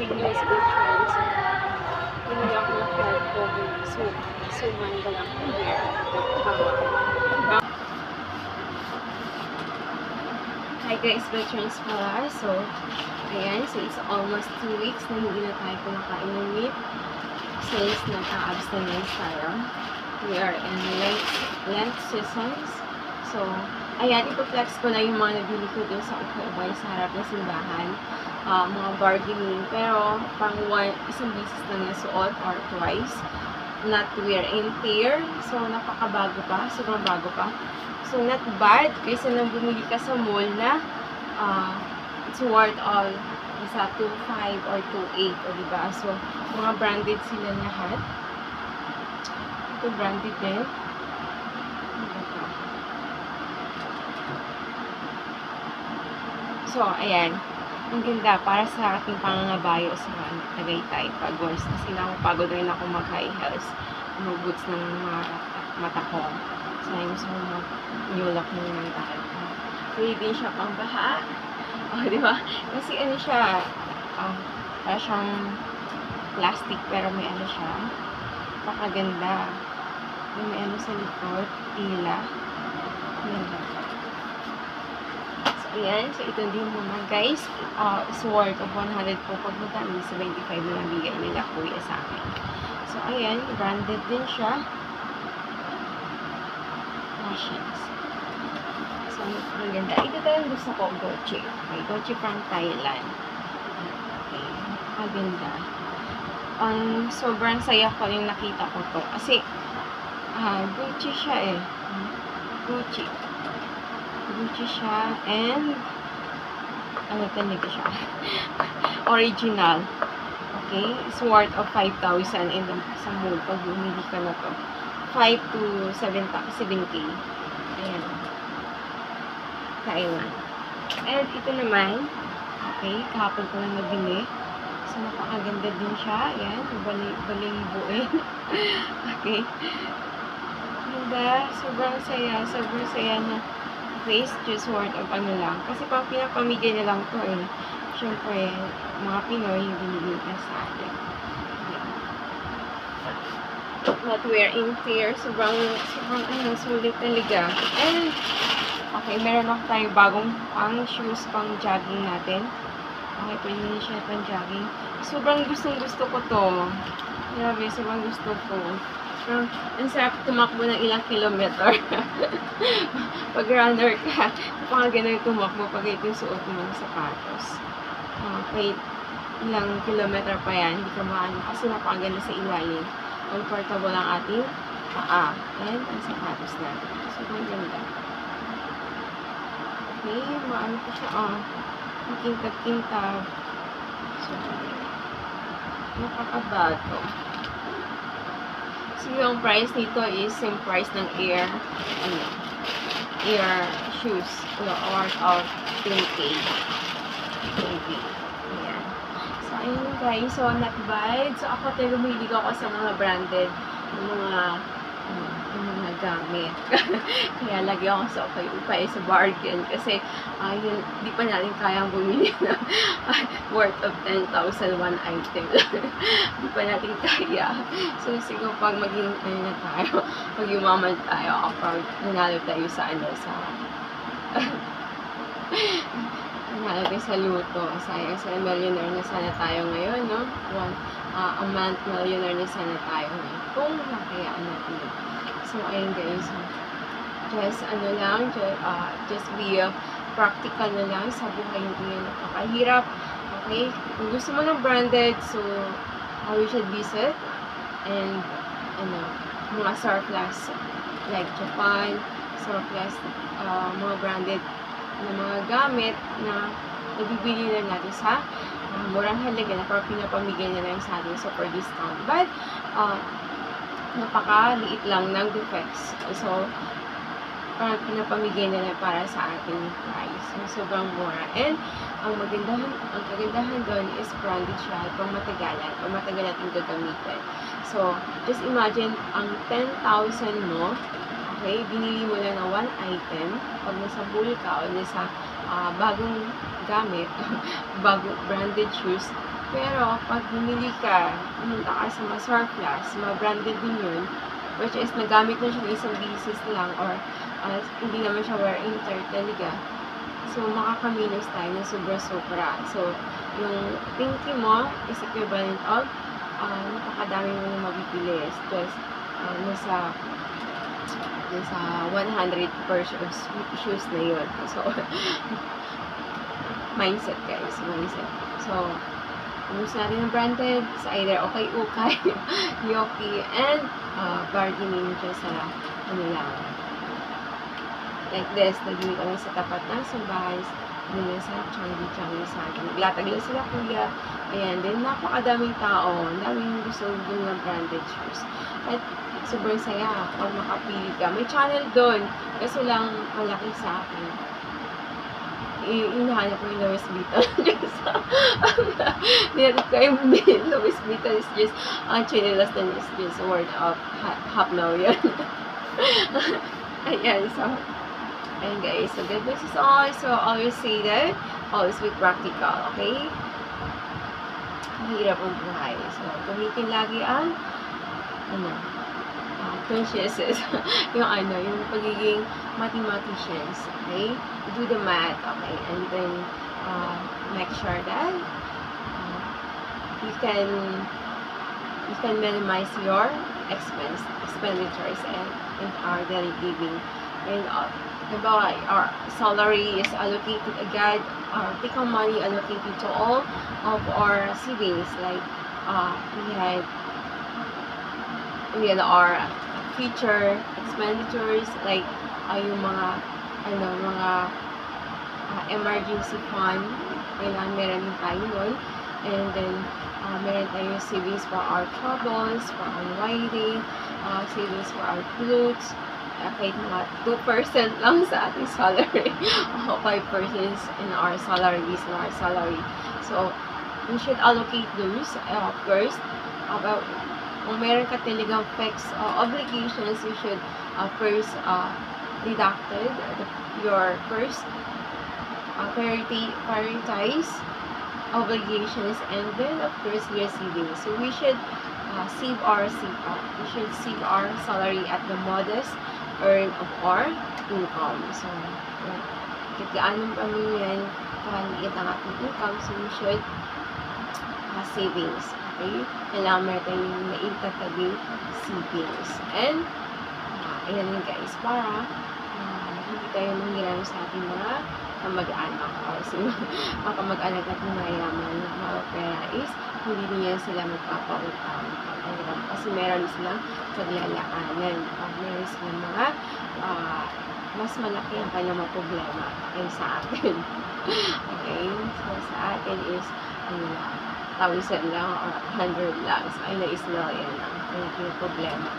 breaking news, good friends. Hindi ako ng flight ko. So man ka lang here. Hi guys, good friends pala. So, ayan. So, it's almost 2 weeks na hindi na tayo kumakain ng meat. Since naka-abstinence tayo. We are in Lent seasons. So, ayan, ipaplex ko na yung mga nabili ko dun sa Ukay sa harap ng simbahan. Mga bargaining. Pero, pang isang bisis na nasuot or twice. Not wear in tear. So, napakabago pa. Sobrang bago pa. So, not bad. Kaysa nang bumili ka sa mall na it's worth all isa 2.5 or 2.8. O, diba? So, mga branded sila lahat. Ito branded din. So, ayan. Ang ganda para sa ating pangangabayo sa Tagaytay pag once kasi nakapagod rin ako mag-high heels. Boots ng mga mata ko. So, ayun gusto ko mag-nulak ng mga takal ko. Pwede din siya pang baha. Di ba? Kasi ano siya, para siyang plastic pero may ano siya. Pakaganda. May ano sa likod. Tila. Ganda. Ayan, so ito din muna guys, is worth of 100 po pagpunta, 75 na lang bigay nila kuya sa akin. So ayan, branded din siya. Fashions. So ang ganda. Ito talagang gusto ko, Gucci. Okay, Gucci from Thailand. Okay, ang ganda. Sobrang saya ko yung nakita ko to. Kasi, Gucci siya eh. Gucci siya and ano talaga siya original. Okay, it's worth of 5,000 in sa mall pag bumili ka na to 5 to 7K. Ayan, Taiwan. And ito naman, okay, kahapon ko lang nabili. So napakaganda din siya. Ayan, balibuin. Okay, ganda, sobrang saya na face, just worth of ano lang. Kasi pang pinapamigay na lang to eh. Siyempre, mga Pinoy, binigay na sa atin. But we're in tear. Sobrang sulit talaga. And, okay, meron ako tayo bagong pang shoes, pang jogging natin. Okay, pwede na siya pang jogging. Sobrang gusto ko to. Grabe, sobrang gusto ko. Ang sarap tumakbo ng ilang kilometer. Pag runner ka, napakaganda yung tumakbo pag ito yung suot mo ng sapatos. Kahit ilang kilometer pa yan, hindi ka maano kasi napakaganda sa ilalim. Comfortable ang ating paa. And ang sapatos natin. So, maganda. Okay, maano pa siya. Makintab-kintab. So, nakakabato. So, yung price nito is same price ng Air shoes. Worth of 10K. Ayan. So, ayun guys. So, not bad. So, ako talaga mahilig ako sa mga branded, mga gamit. Kaya lagi ako sa upay sa bargain kasi hindi pa natin kayang bumili na worth of 10,000 one item. Hindi pa natin kaya. So siguro pag maging na tayo, pag yumaman tayo, pag nanalo tayo sa nanalo tayo sa luto. Sayang sa millionaire na sana tayo ngayon, no? A month millionaire na sana tayo ngayon. Kung nakayaan natin. So, ayun guys, just be practical na lang sa buhay hindi yan napakahirap. Okay? Kung gusto mo ng branded, so, we should visit and, mga surplus, like Japan, surplus, mga branded na mga gamit na nabibili na natin sa murang halaga na parang pinapamigay na lang sa atin super discount. But, napakaliit lang ng defects. So, parang pinapamigay nila para sa ating price. So, sobrang mura. And, ang kagandahan doon is branded siya, pang matagal natin gagamitin. So, just imagine, ang 10,000 mo, okay, binili mo lang na one item, pag nasa pool ka o nasa bagong gamit, bagong branded shoes, Pero, pag bumili ka, pumunta ka sa mga surplus, mga branded din yun, which is nagamit na siya ng isang beses lang, or hindi naman siya wear and tear talaga. So, makakaminos tayo na sobra-sobra. So, yung pinky mo is equivalent of napakadami mo na mabibili. Just, nasa 100 pairs of shoes na yun. So, mindset guys, mindset. So, gusto natin ng branded, it's either okay-ukay, Yoki, and bargaining dyan sa ano lang. Like this, naging kami sa tapat ng sambahay, nila sa Changi sa akin. Naglatag lang sila kuya. Ayan, then napakadaming tao, daming gusto yung mga branded shoes. At sobrang saya pag makapili ka. May channel doon, kaso lang malaki sa akin. Hinahanap ko yung Louis Vuitton. Nilagay ko yung Louis Vuitton is just, chinelas na is just worth of $500,000. Ayan, so, ayan guys, so good news is all. So, always say that, always be practical, okay? Mahirap ang buhay. So, gamitin lagi ang, consciences. yung pagiging mathematicians, okay? Do the math, okay? And then, make sure that you can minimize your expenditures and our daily living. And diba, our salary is allocated agad, take our money allocated to all of our savings. Like we had our future expenditures, like yung mga emergency fund, kailangan meron din tayo nun. And then meron tayong savings for our troubles, for unwinding, savings for our clothes, kahit mga 2% lang sa ating salary, 5% in our salary. So, we should allocate those first. Kung meron ka talagang fixed obligations, you should first deducted your first prioritize obligations, and then of course your savings. So we should save our salary at the modest earn of our income. So kahit gaano pa yan kahaliit ang ating income, so we should savings. Okay? Kailangan meron tayong maitatabing savings. And ayan yun guys, para hindi tayo manghiram sa ating mga kamag-anak or mga kamag-anak natin mayayaman na mga pera is hindi niya sila magpapautang kasi meron silang paglalaanan o meron silang mga mas malaki ang kanyang mga problema ay sa atin. Okay? So sa atin is 1,000 lang or 100 lang. So ayun na is million lang ang problema.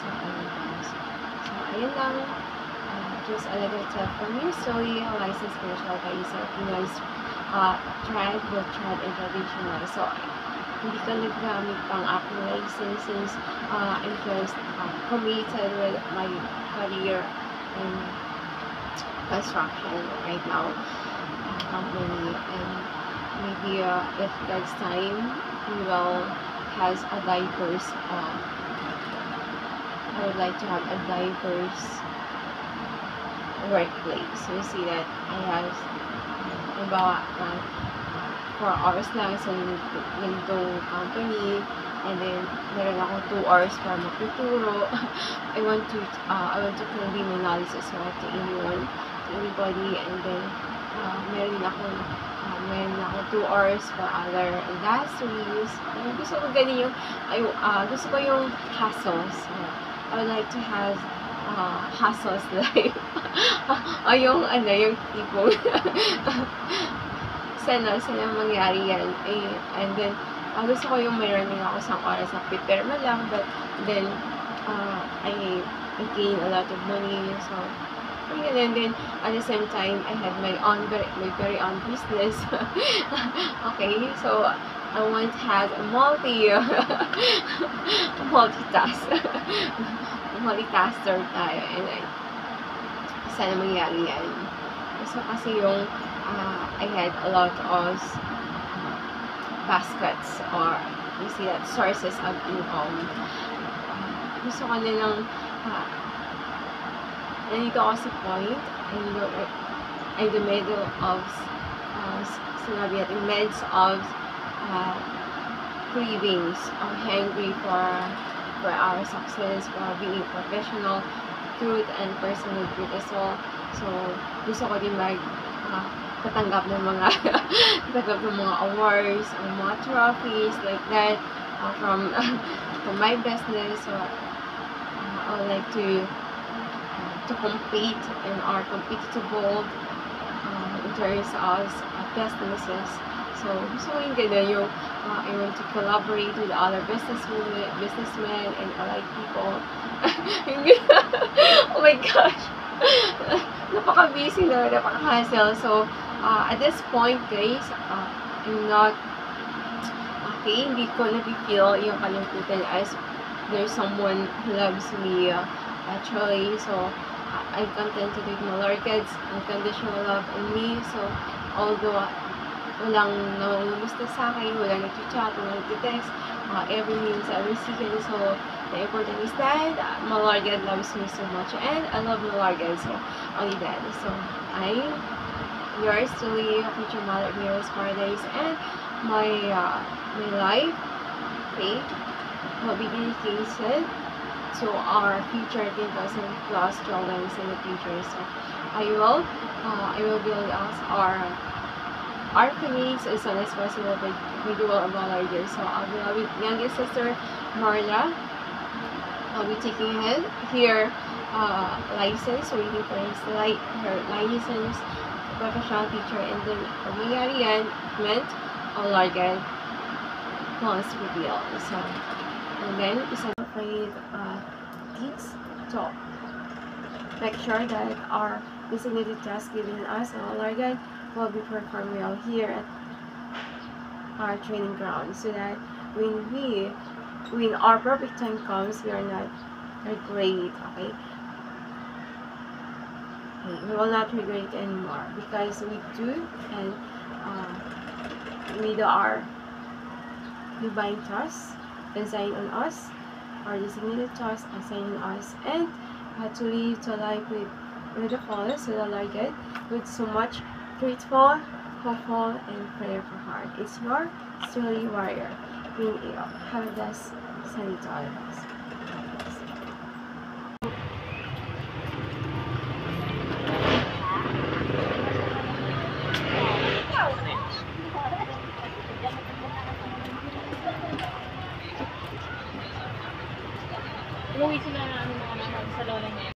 So ayun lang. Just a little tip from you. So, yung licensed commercial kayo sa Pinoy's tried, both tried and traditional. So, hindi ka naggamit pang aking licenses and just committed with my career in construction right now company. And maybe if God's time, we will has a diverse I would like to have a diverse workplace. So you see that I have about 4 hours lang sa ganitong company, and then meron ako 2 hours para magtuturo. I want to convey my knowledge as well to anyone, to anybody, and then meron ako 2 hours for other industries. Gusto ko ganun gusto ko yung hustles. I would like to have hustles life. O yung tipong sana mangyari yan. And then, gusto ko yung mayroon din ako isang oras na prepare mo lang, but then, I gain a lot of money, so, and then, at the same time, I have my very own business. Okay, so, I want to have a multitasker tayo, and sana mangyari yan. So, kasi yung I had a lot of baskets or you see that sources of income. Gusto ko nilang nandito ako sa point in the middle of sinabi natin, midst of cravings. I'm hungry for our success, for being professional growth and personal growth as well. So, gusto ko din tatanggap ng mga awards, mga trophies like that from my business. So, I would like to compete in our competitive world in terms of businesses. So, gusto ko yung gano'n yung I want to collaborate with other businessmen and alike people. Oh my gosh! Napaka-busy na, napaka-hassle. So, at this point, guys, I'm not okay. Hindi ko na-feel yung kalungkutan as there's someone who loves me actually. So, I'm contented with my Lord God's unconditional love in me. So, although walang namumusta sa akin, walang nag-chat, walang nag-text, every minute, every second. So, the important is that my Lord God loves me so much, and I love my Lord God, so only that. So, I'm yours truly, future mother of Mirrors Paradise, and my life, faith, will be dedicated to our future 10,000 plus drawings in the future. So, I will build us our orphanage as soon as possible with the will of our Lord. So, I'll be with youngest sister Marla. I'll be taking her license, waiting for her license, professional teacher, and then mangyari yan meant our Lord God wants to reveal. So, and then isa with tips to make sure that our designated task given us and our Lord God will be performed well here at our training ground, so that when our perfect time comes, we are not regret, okay? We will not regret anymore because we do, and with our divine trust assigned on us, our designated trust assigned on us, and to live to life with the fullest, with the Lord God, with so much grateful, hopeful, and prayerful heart. It's your truly warrior, Queen Eo. Have a blessed Sunday to all of us. Umuwi sila na mga sa lola niya.